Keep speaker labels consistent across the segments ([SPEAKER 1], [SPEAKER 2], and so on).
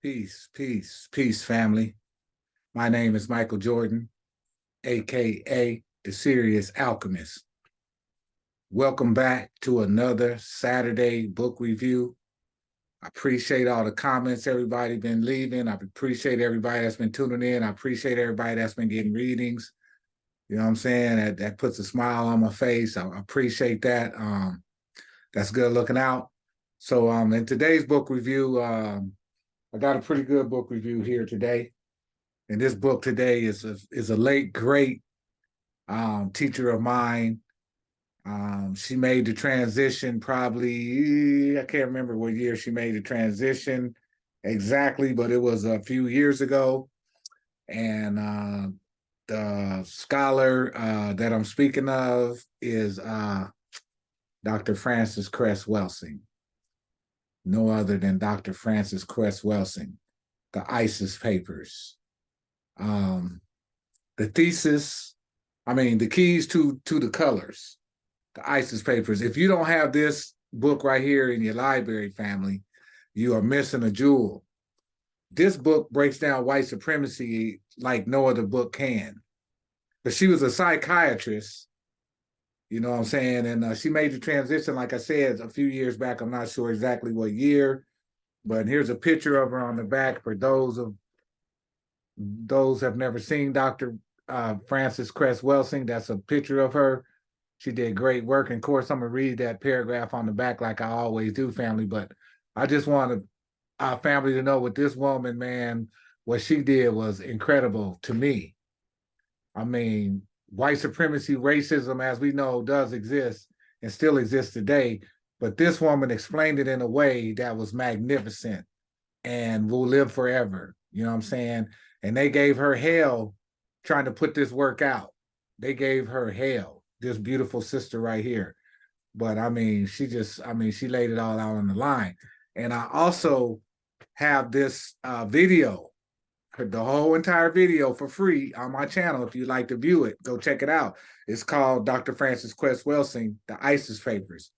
[SPEAKER 1] Peace, peace, peace, family. My name is Michael Jordan, aka the Sirius Alchemist. Welcome back to another Saturday book review. I appreciate all the comments everybody been leaving. I appreciate everybody that's been tuning in. I appreciate everybody that's been getting readings. You know what I'm saying? That puts a smile on my face. I appreciate that. That's good looking out. So in today's book review, I got a pretty good book review here today. And this book today is a late great teacher of mine. She made the transition probably, I can't remember what year she made the transition exactly, but it was a few years ago. And the scholar that I'm speaking of is Dr. Frances Cress Welsing. No other than Dr. Frances Cress Welsing, the ISIS papers. The thesis, the keys to the colors, the ISIS papers. If you don't have this book right here in your library, family, you are missing a jewel. This book breaks down white supremacy like no other book can. But she was a psychiatrist, you know what I'm saying? And she made the transition, like I said, a few years back. I'm not sure exactly what year, but here's a picture of her on the back for those have never seen Dr. Frances Cress Welsing. That's a picture of her. She did great work. And of course, I'm going to read that paragraph on the back like I always do, family. But I just want our family to know what this woman, man, what she did was incredible to me. White supremacy, racism, as we know, does exist and still exists today. But this woman explained it in a way that was magnificent and will live forever. You know what I'm saying? And they gave her hell trying to put this work out. They gave her hell, this beautiful sister right here. But she laid it all out on the line. And I also have this video, the whole entire video for free on my channel. If you'd like to view it, go check it out. It's called Dr. Frances Cress Welsing, the ISIS papers.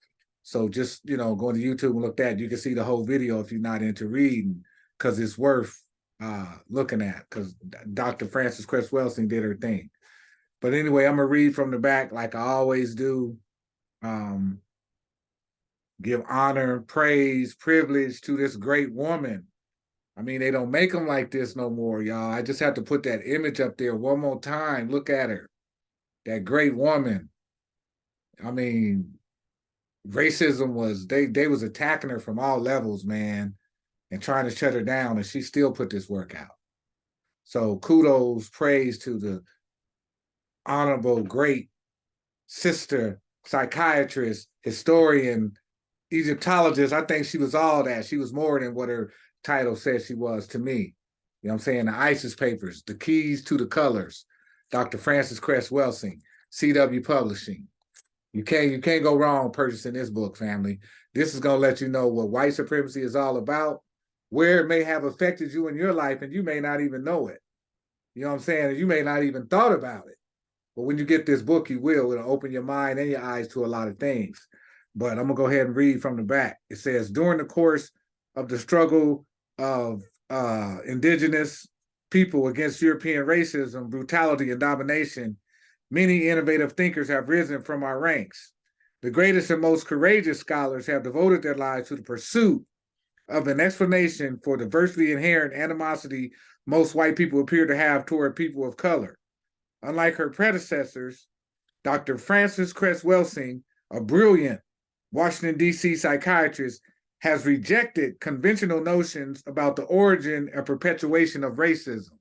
[SPEAKER 1] So just, go to YouTube and look at that. You can see the whole video if you're not into reading, because it's worth looking at, because Dr. Frances Cress Welsing did her thing. But anyway, I'm going to read from the back like I always do. Give honor, praise, privilege to this great woman. They don't make them like this no more, y'all. I just have to put that image up there one more time. Look at her. That great woman. Racism was, they was attacking her from all levels, man, and trying to shut her down, and she still put this work out. So kudos, praise to the honorable, great sister, psychiatrist, historian, Egyptologist. I think she was all that. She was more than what her title says she was to me. You know what I'm saying? The ISIS papers, the keys to the colors, Dr. Frances Cress Welsing, CW Publishing. You can't go wrong purchasing this book, family. This is going to let you know what white supremacy is all about, where it may have affected you in your life, and you may not even know it. You know what I'm saying? You may not even thought about it. But when you get this book, you will. It'll open your mind and your eyes to a lot of things. But I'm going to go ahead and read from the back. It says, during the course of the struggle of indigenous people against European racism, brutality, and domination, many innovative thinkers have risen from our ranks. The greatest and most courageous scholars have devoted their lives to the pursuit of an explanation for the virtually inherent animosity most white people appear to have toward people of color. Unlike her predecessors, Dr. Frances Cress Welsing, a brilliant Washington, D.C. psychiatrist, has rejected conventional notions about the origin and perpetuation of racism.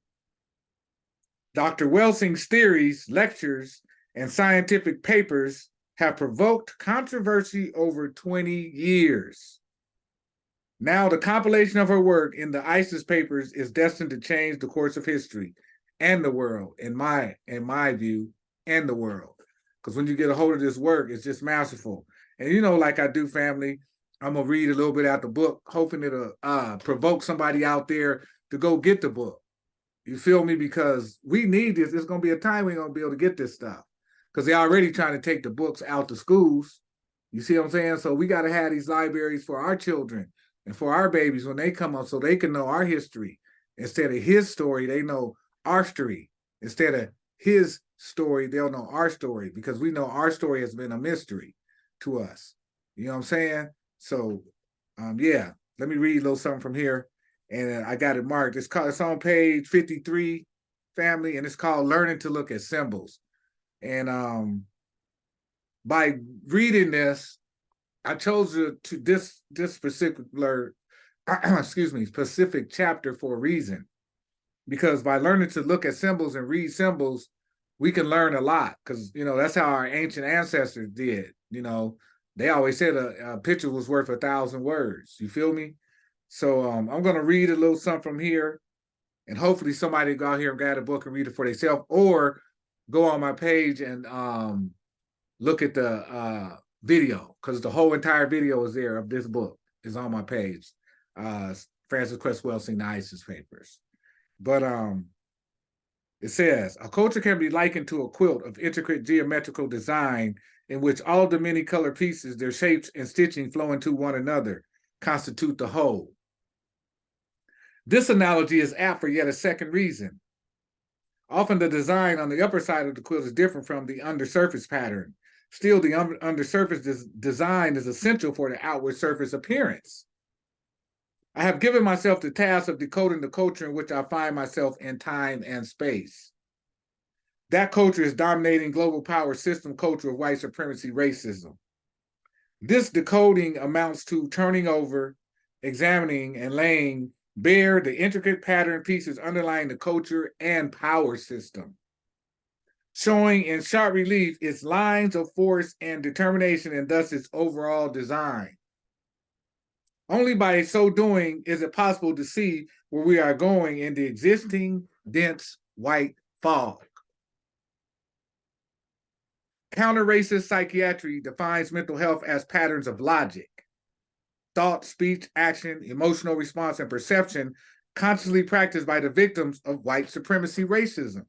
[SPEAKER 1] Dr. Welsing's theories, lectures, and scientific papers have provoked controversy over 20 years. Now, the compilation of her work in the ISIS papers is destined to change the course of history and the world, in my view, and the world. Because when you get a hold of this work, it's just masterful. And like I do, family, I'm going to read a little bit out the book, hoping it'll provoke somebody out there to go get the book. You feel me? Because we need this. There's going to be a time we're going to be able to get this stuff. Because they're already trying to take the books out to schools. You see what I'm saying? So we got to have these libraries for our children And for our babies, when they come up, so they can know our history. Instead of his story, they know our story. Instead of his story, they'll know our story, because we know our story has been a mystery to us. You know what I'm saying? So, yeah, let me read a little something from here. And I got it marked. It's on page 53, family, and it's called Learning to Look at Symbols. And by reading this, I chose this particular specific chapter for a reason, because by learning to look at symbols and read symbols, we can learn a lot, because that's how our ancient ancestors did. They always said a picture was worth 1,000 words. You feel me? So I'm gonna read a little something from here, and hopefully somebody go out here and grab a book and read it for themselves, or go on my page and look at the video, because the whole entire video is there of this book is on my page. Francis CRESS WELSING, The ISIS Papers. But it says, a culture can be likened to a quilt of intricate geometrical design in which all the many colored pieces, their shapes and stitching flow into one another, constitute the whole. This analogy is apt for yet a second reason. Often the design on the upper side of the quilt is different from the undersurface pattern. Still, the undersurface design is essential for the outward surface appearance. I have given myself the task of decoding the culture in which I find myself in time and space. That culture is dominating global power system culture of white supremacy racism. This decoding amounts to turning over, examining, and laying bare the intricate pattern pieces underlying the culture and power system, showing in sharp relief its lines of force and determination, and thus its overall design. Only by so doing is it possible to see where we are going in the existing dense white fog. Counter-racist psychiatry defines mental health as patterns of logic, thought, speech, action, emotional response, and perception consciously practiced by the victims of white supremacy racism,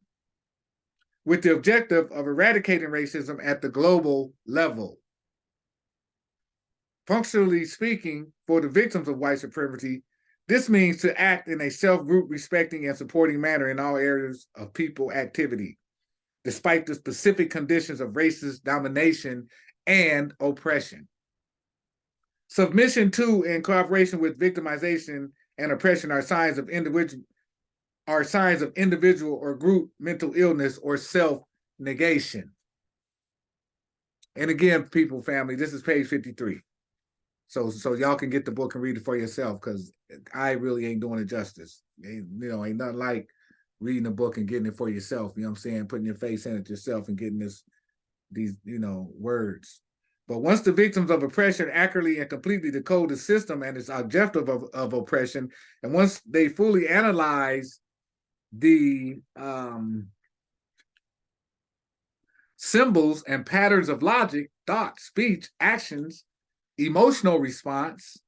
[SPEAKER 1] with the objective of eradicating racism at the global level. Functionally speaking, for the victims of white supremacy, this means to act in a self-group respecting and supporting manner in all areas of people activity, despite the specific conditions of racist domination and oppression. Submission to and cooperation with victimization and oppression are signs of individual or group mental illness or self-negation. And again, people, family, this is page 53. So y'all can get the book and read it for yourself, because I really ain't doing it justice. Ain't nothing like reading a book and getting it for yourself. You know what I'm saying? Putting your face in it yourself and getting these words. But once the victims of oppression accurately and completely decode the system and its objective of oppression, and once they fully analyze the symbols and patterns of logic, thought, speech, actions, emotional response,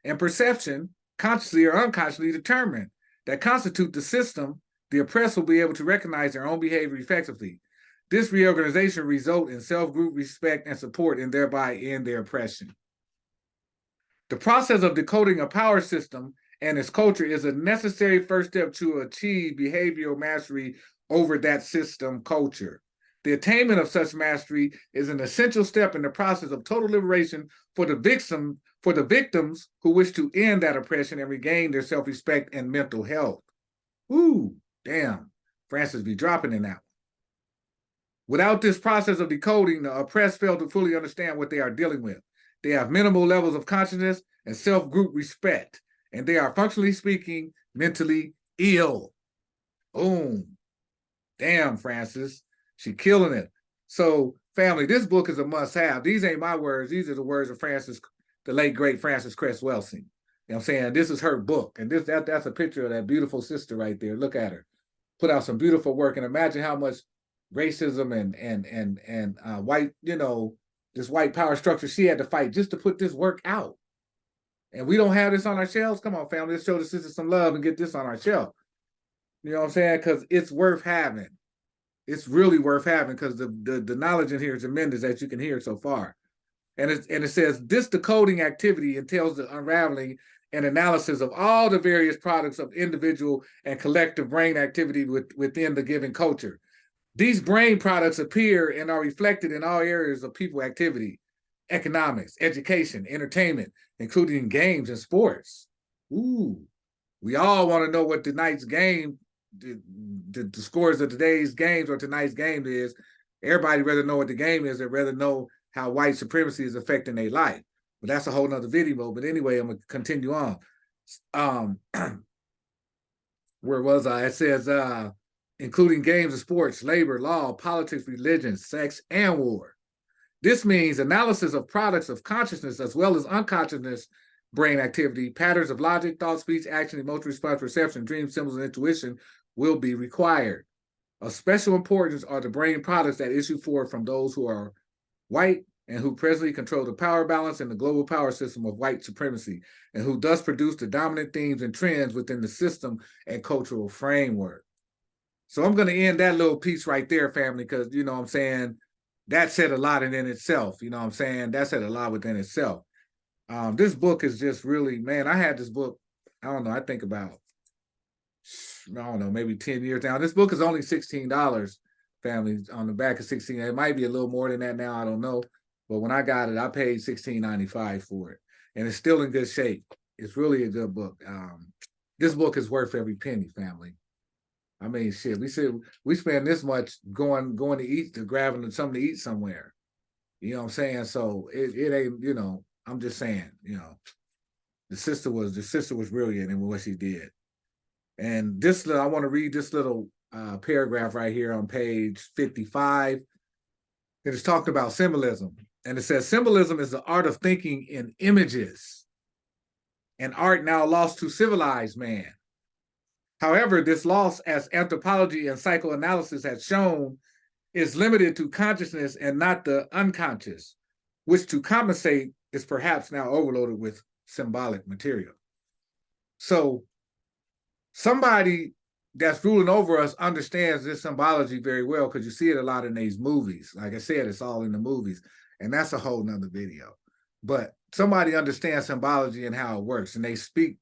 [SPEAKER 1] and perception, consciously or unconsciously determined, that constitute the system, the oppressed will be able to recognize their own behavior effectively. This reorganization results in self-group respect and support, and thereby end their oppression. The process of decoding a power system and its culture is a necessary first step to achieve behavioral mastery over that system culture. The attainment of such mastery is an essential step in the process of total liberation for the victims who wish to end that oppression and regain their self-respect and mental health. Ooh, damn. Francis be dropping in that one. Without this process of decoding, the oppressed fail to fully understand what they are dealing with. They have minimal levels of consciousness and self-group respect, and they are, functionally speaking, mentally ill. Boom. Damn, Francis. She killing it. So, family, this book is a must-have. These ain't my words. These are the words of Francis, the late, great Francis CRESS WELSING. You know what I'm saying? This is her book. And that's a picture of that beautiful sister right there. Look at her. Put out some beautiful work. And imagine how much racism and white, this white power structure she had to fight just to put this work out. And we don't have this on our shelves. Come on, family. Let's show the sister some love and get this on our shelf. You know what I'm saying? Because it's worth having. It's really worth having, because the knowledge in here is tremendous, as you can hear so far. And it says, this decoding activity entails the unraveling and analysis of all the various products of individual and collective brain activity within the given culture. These brain products appear and are reflected in all areas of people activity, economics, education, entertainment, including games and sports. Ooh, we all want to know what tonight's game, the scores of today's games or tonight's game is. Everybody rather know what the game is. They'd rather know how white supremacy is affecting their life. But that's a whole nother video. But anyway, I'm going to continue on. Where was I? It says, including games and sports, labor, law, politics, religion, sex, and war. This means analysis of products of consciousness as well as unconsciousness brain activity, patterns of logic, thought, speech, action, emotion, response, perception, dream, symbols, and intuition will be required. Of special importance are the brain products that issue forth from those who are white and who presently control the power balance in the global power system of white supremacy, and who thus produce the dominant themes and trends within the system and cultural framework. So I'm going to end that little piece right there, family, because, you know what I'm saying, that said a lot in itself. You know what I'm saying? That said a lot within itself. This book is just really, man, I had this book, I don't know, I think about, I don't know, maybe 10 years now. This book is only $16, family, on the back of 16. It might be a little more than that now, I don't know. But when I got it, I paid $16.95 for it. And it's still in good shape. It's really a good book. This book is worth every penny, family. I mean, shit, we spend this much going to eat, to grabbing something to eat somewhere. You know what I'm saying? So it ain't, you know, I'm just saying, you know, the sister was brilliant in what she did. And this, I want to read this little paragraph right here on page 55. It is talking about symbolism. And it says, symbolism is the art of thinking in images, an art now lost to civilized man. However, this loss, as anthropology and psychoanalysis has shown, is limited to consciousness and not the unconscious, which to compensate is perhaps now overloaded with symbolic material. So somebody that's ruling over us understands this symbology very well, because you see it a lot in these movies. Like I said, it's all in the movies, and that's a whole nother video. But somebody understands symbology and how it works, and they speak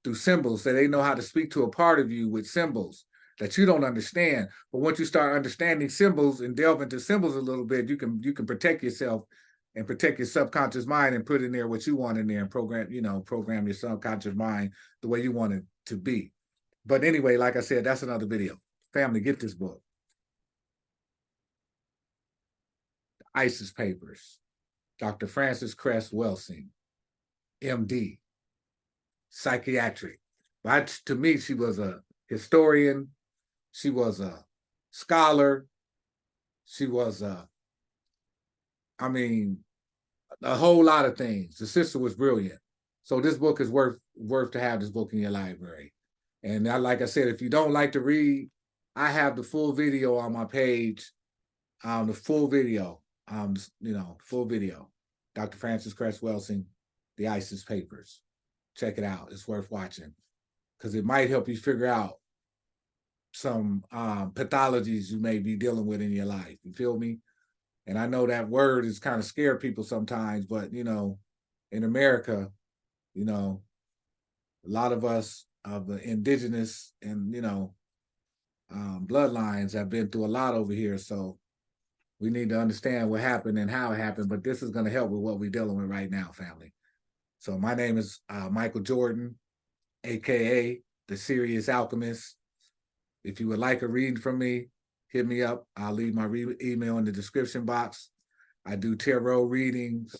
[SPEAKER 1] through symbols, so they know how to speak to a part of you with symbols that you don't understand. But once you start understanding symbols and delve into symbols a little bit, you can protect yourself and protect your subconscious mind and put in there what you want in there and program your subconscious mind the way you want it to be. But anyway, like I said, that's another video. Family, get this book. The ISIS Papers. Dr. Frances Cress Welsing, MD, psychiatric. But to me, she was a historian. She was a scholar. She was a whole lot of things. The sister was brilliant. So this book is worth to have this book in your library. And like I said, if you don't like to read, I have the full video on my page. The full video, full video. Dr. Frances Cress Welsing, The ISIS Papers. Check it out. It's worth watching, because it might help you figure out some pathologies you may be dealing with in your life. You feel me? And I know that word is kind of scare people sometimes, but, you know, in America, you know, a lot of us of the indigenous and, you know, bloodlines have been through a lot over here. So we need to understand what happened and how it happened, but this is going to help with what we're dealing with right now, family. So my name is Michael Jordan, AKA the Sirius Alchemist. If you would like a reading from me, hit me up. I'll leave my email in the description box. I do tarot readings.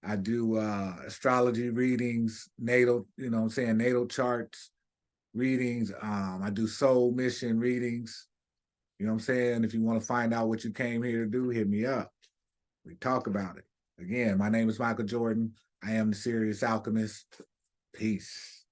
[SPEAKER 1] I do astrology readings, natal, natal charts readings. I do soul mission readings. You know what I'm saying? If you want to find out what you came here to do, hit me up. We talk about it. Again, my name is Michael Jordan. I am the Sirius Alchemist. Peace.